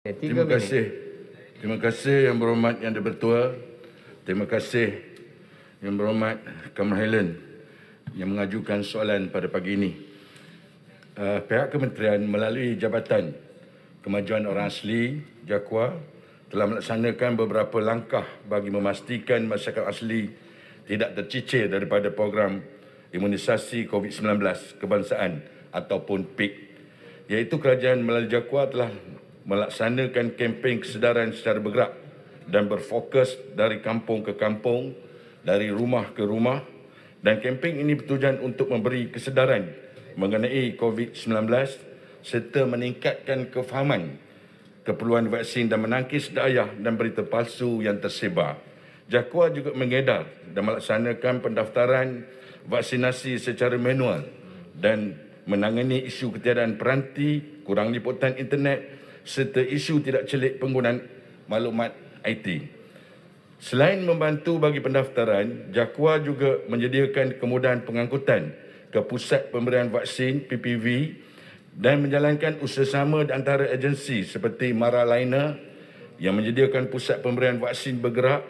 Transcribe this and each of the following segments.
Terima kasih. Terima kasih Yang Berhormat Yang di-Pertua. Terima kasih Yang Berhormat Kamran Helen yang mengajukan soalan pada pagi ini. Pihak kementerian melalui Jabatan Kemajuan Orang Asli JAKWA telah melaksanakan beberapa langkah bagi memastikan masyarakat asli tidak tercicir daripada program imunisasi COVID-19 kebangsaan ataupun PIK, iaitu kerajaan melalui JAKWA telah melaksanakan kempen kesedaran secara bergerak dan berfokus dari kampung ke kampung, dari rumah ke rumah, dan kempen ini bertujuan untuk memberi kesedaran mengenai COVID-19 serta meningkatkan kefahaman keperluan vaksin dan menangkis daya dan berita palsu yang tersebar. JAKWA juga mengedar dan melaksanakan pendaftaran vaksinasi secara manual dan menangani isu ketiadaan peranti, kurang liputan internet serta isu tidak celik penggunaan maklumat IT. Selain membantu bagi pendaftaran, JAKWA juga menyediakan kemudahan pengangkutan ke pusat pemberian vaksin PPV dan menjalankan usaha sama di antara agensi seperti Mara Lainer yang menyediakan pusat pemberian vaksin bergerak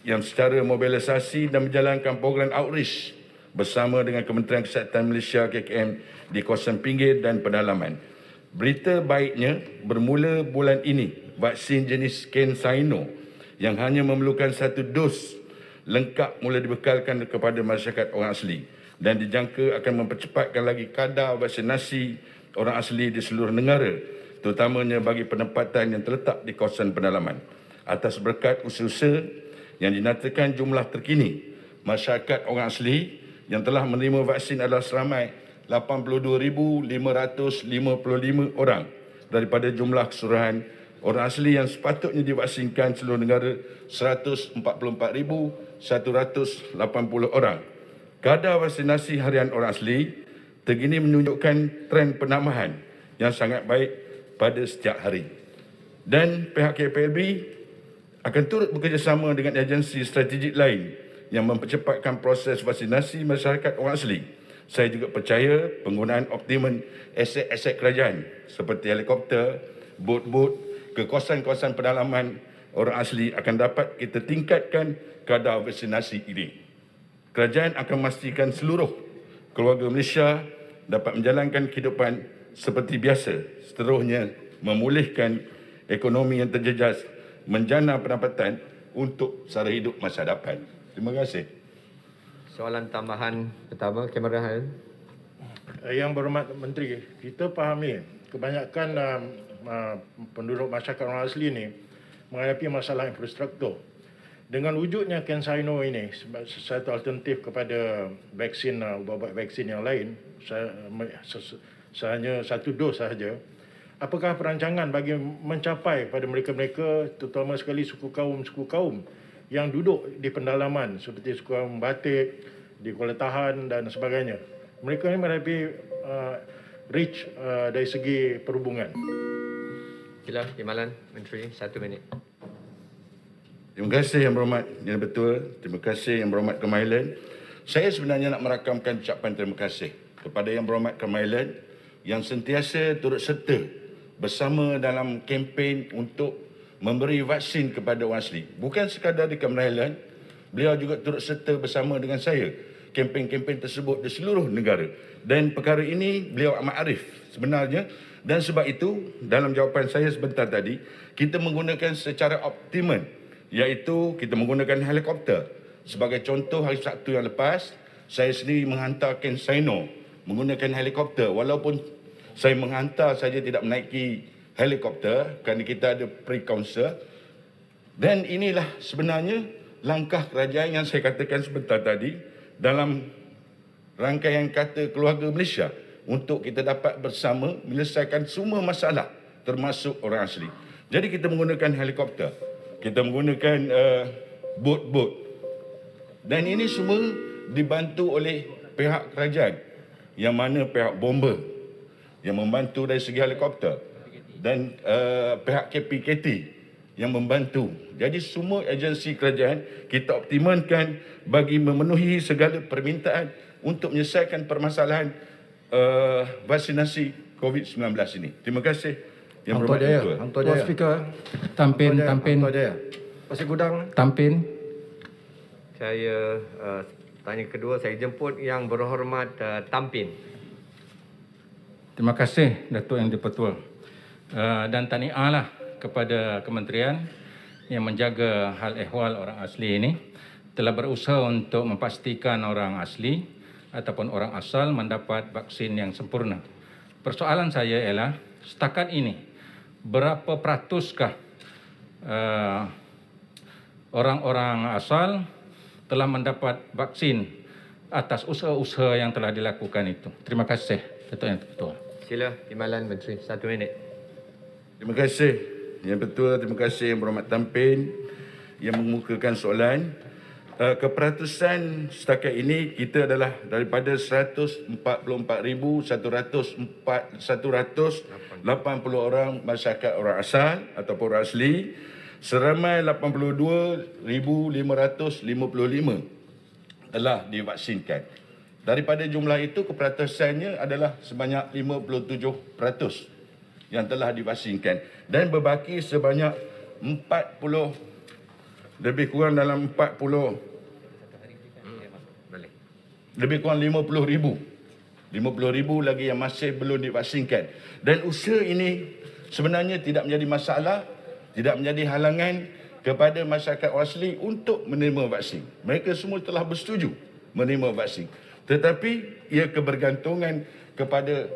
yang secara mobilisasi dan menjalankan program outreach bersama dengan Kementerian Kesihatan Malaysia KKM di kawasan pinggir dan pedalaman. Berita baiknya, bermula bulan ini, vaksin jenis CanSino yang hanya memerlukan satu dos lengkap mula dibekalkan kepada masyarakat orang asli dan dijangka akan mempercepatkan lagi kadar vaksinasi orang asli di seluruh negara, terutamanya bagi penempatan yang terletak di kawasan pedalaman. Atas berkat usaha yang dinyatakan jumlah terkini, masyarakat orang asli yang telah menerima vaksin adalah seramai 82,555 orang daripada jumlah keseluruhan orang asli yang sepatutnya divaksinkan seluruh negara 144,180 orang. Kadar vaksinasi harian orang asli terkini menunjukkan tren penambahan yang sangat baik pada setiap hari. Dan pihak KPLB akan turut bekerjasama dengan agensi strategik lain yang mempercepatkan proses vaksinasi masyarakat orang asli. Saya juga percaya penggunaan optimum aset-aset kerajaan seperti helikopter, bot-bot ke kawasan-kawasan pedalaman orang asli akan dapat kita tingkatkan kadar vaksinasi ini. Kerajaan akan memastikan seluruh keluarga Malaysia dapat menjalankan kehidupan seperti biasa, seterusnya memulihkan ekonomi yang terjejas, menjana pendapatan untuk sara hidup masa depan. Terima kasih. Soalan tambahan pertama, Kamran Helen. Yang Berhormat Menteri, kita fahami kebanyakan penduduk masyarakat orang asli ini menghadapi masalah infrastruktur. Dengan wujudnya CanSino ini satu alternatif kepada vaksin ubat-ubat vaksin yang lain, hanya satu dos sahaja. Apakah perancangan bagi mencapai pada mereka-mereka, terutama sekali suku kaum yang duduk di pendalaman seperti suku kaum Batik, di Kuala Tahan dan sebagainya? Mereka ini menghadapi reach dari segi perhubungan. Sila, Timbalan Menteri, 1 minit. Terima kasih Yang Berhormat Yang Betul. Terima kasih Yang Berhormat Kamailan. Saya sebenarnya nak merakamkan ucapan terima kasih kepada Yang Berhormat Kamailan yang sentiasa turut serta bersama dalam kempen untuk memberi vaksin kepada orang asli. Bukan sekadar di Kamailan, beliau juga turut serta bersama dengan saya kempen-kempen tersebut di seluruh negara. Dan perkara ini beliau amat arif sebenarnya, dan sebab itu dalam jawapan saya sebentar tadi, kita menggunakan secara optimum, iaitu kita menggunakan helikopter. Sebagai contoh, hari Sabtu yang lepas, saya sendiri menghantar CanSino menggunakan helikopter. Walaupun saya menghantar saja tidak menaiki helikopter kerana kita ada pre-council. Dan inilah sebenarnya langkah kerajaan yang saya katakan sebentar tadi dalam rangkaian kata keluarga Malaysia untuk kita dapat bersama menyelesaikan semua masalah termasuk orang asli. Jadi kita menggunakan helikopter, kita menggunakan bot-bot, dan ini semua dibantu oleh pihak kerajaan, yang mana pihak bomber yang membantu dari segi helikopter dan pihak KPKT yang membantu. Jadi semua agensi kerajaan kita optimalkan bagi memenuhi segala permintaan untuk menyelesaikan permasalahan vaksinasi COVID-19 ini. Terima kasih Yang Hang berhormat Tuah Jaya. Ketua. Hang Tuah Tuan Jaya. Speaker, Tampin, Hang Tuah Jaya. tampin, Hang Tuah Jaya. Pasir Gudang. tampin. Saya tanya kedua, saya jemput Yang Berhormat Tampin. Terima kasih Datuk Yang di-Pertua. Dan tahniahlah kepada kementerian yang menjaga hal ehwal orang asli ini, telah berusaha untuk memastikan orang asli ataupun orang asal mendapat vaksin yang sempurna. Persoalan saya ialah setakat ini berapa peratuskah orang-orang asal telah mendapat vaksin atas usaha-usaha yang telah dilakukan itu. Terima kasih Datuk Yang di-Pertua. Sila Timbalan Menteri, 1 minit. Terima kasih Yang Bertua, terima kasih Yang Berhormat Tampin yang mengemukakan soalan. Keperatusan setakat ini kita adalah daripada 184,180 orang masyarakat orang asal ataupun orang asli, seramai 82,555 telah divaksinkan. Daripada jumlah itu, keperatusannya adalah sebanyak 57% yang telah divaksinkan dan berbaki sebanyak 40, lebih kurang dalam 40, Balik. lebih kurang 50,000 lagi yang masih belum divaksinkan. Dan usaha ini sebenarnya tidak menjadi masalah, tidak menjadi halangan kepada masyarakat asli untuk menerima vaksin. Mereka semua telah bersetuju menerima vaksin. Tetapi ia kebergantungan kepada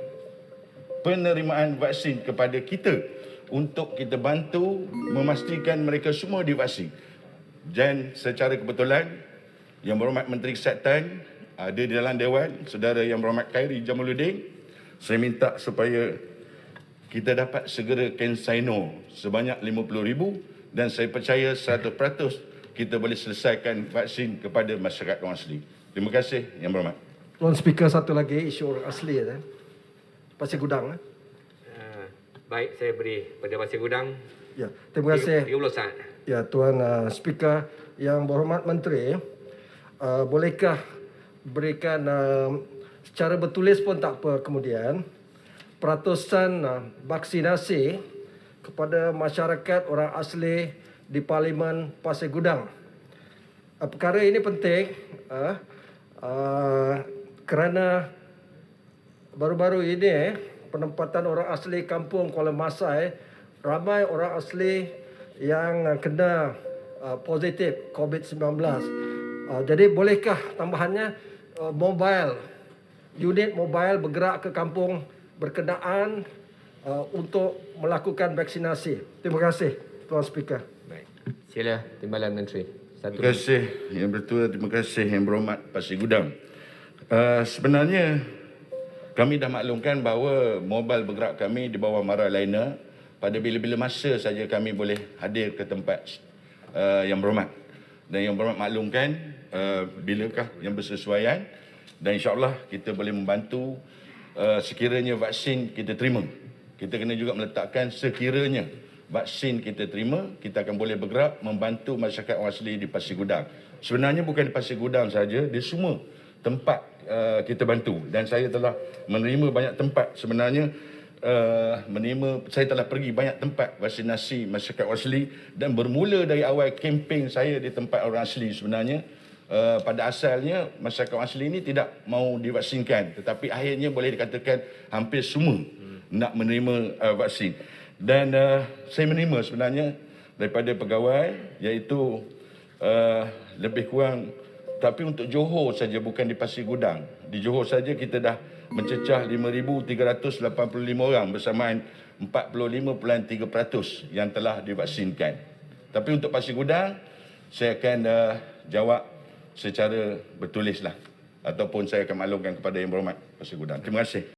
penerimaan vaksin kepada kita untuk kita bantu memastikan mereka semua divaksin. Dan secara kebetulan, Yang Berhormat Menteri Kesihatan ada di dalam Dewan, Saudara Yang Berhormat Khairi Jamaluddin. Saya minta supaya kita dapat segera consignor sebanyak 50,000 dan saya percaya 100% kita boleh selesaikan vaksin kepada masyarakat orang asli. Terima kasih Yang Berhormat. Tuan Speaker, satu lagi isu orang asli ya. Pasir Gudang. Baik, saya beri pada Pasir Gudang. Ya, terima kasih. 30 saat. Ya, Tuan Speaker, Yang Berhormat Menteri, bolehkah berikan secara bertulis pun tak apa kemudian peratusan vaksinasi kepada masyarakat orang asli di Parlimen Pasir Gudang. Perkara ini penting kerana baru-baru ini penempatan orang asli kampung Kuala Masai, ramai orang asli yang kena positif COVID-19. Jadi bolehkah tambahannya unit mobile bergerak ke kampung berkenaan untuk melakukan vaksinasi. Terima kasih Tuan Speaker. Baik. Sila Timbalan Menteri, 1 Terima kasih Yang Bertua, terima kasih Yang Berhormat Pasir Gudang. Sebenarnya kami dah maklumkan bahawa mobile bergerak kami di bawah Maralina pada bila-bila masa saja kami boleh hadir ke tempat Yang Berhormat. Dan Yang Berhormat maklumkan bilakah yang bersesuaian dan insya-Allah kita boleh membantu sekiranya vaksin kita terima. Kita kena juga meletakkan sekiranya vaksin kita terima, kita akan boleh bergerak membantu masyarakat orang asli di Pasir Gudang. Sebenarnya bukan di Pasir Gudang saja, di semua tempat kita bantu dan saya telah menerima banyak tempat sebenarnya. Saya telah pergi banyak tempat vaksinasi masyarakat orang asli dan bermula dari awal kempen saya di tempat orang asli sebenarnya pada asalnya masyarakat orang asli ini tidak mau divaksinkan, tetapi akhirnya boleh dikatakan hampir semua nak menerima vaksin dan saya menerima sebenarnya daripada pegawai iaitu lebih kurang, tapi untuk Johor saja, bukan di Pasir Gudang. Di Johor saja kita dah mencecah 5,385 orang bersamaan 45.3% yang telah divaksinkan. Tapi untuk Pasir Gudang, saya akan jawab secara bertulislah ataupun saya akan maklumkan kepada Yang Berhormat Pasir Gudang. Terima kasih.